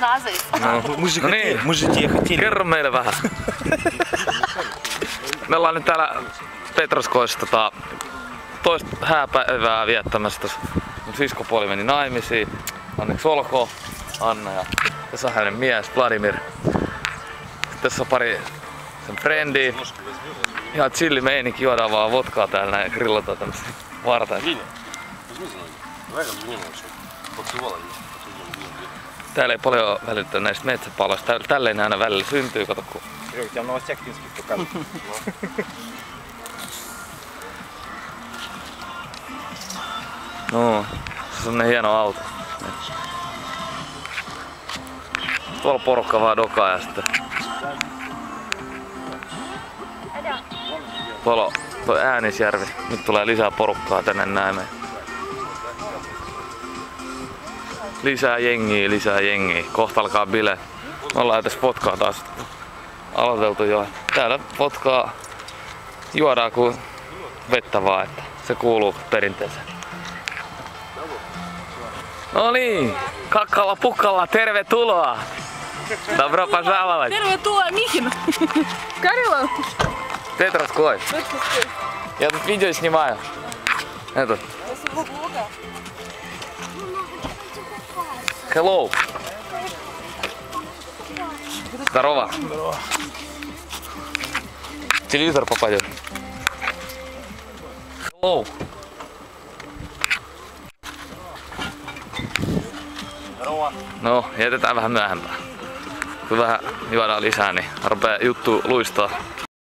No niin, kerro meille vähän. Me ollaan nyt täällä Petroskoissa toista hääpäivää viettämässä. Mun siskopuoli meni naimisiin. Onneksi olkoon, Anna, ja tässä on hänen mies Vladimir. Tässä on pari sen frendiä. Ihan chilli meininki, juodaan vaan vodkaa täällä näin ja grillataan tämmöstä varten. Täällä ei paljon välitetä näistä metsäpaloista. Tälleen aina välillä syntyy, kato kun... No, se on semmonen hieno auto. Tuolla porukka vaan dokaa ja sitten... Tuolla toi Äänisjärvi. Nyt tulee lisää porukkaa tänne näin. Lisää jengiä. Kohta alkaa bile. Me ollaan tässä vodkaa taas aloiteltu jo. Täällä vodkaa juodaan kuin vettä vaan, että se kuuluu perinteeseen. No niin, kakkalla pukkalla, tervetuloa! Добро пожаловать! Tervetuloa, mihin? Карело? Петровской. Я тут видео снимаю. Этот. Hello. Здорово. Здорово. Телевизор попадет. Hello. Здорово. No, jätetään vähän myöhempään. Kun vähän juodaan lisää, niin rupeaa juttu luistaa.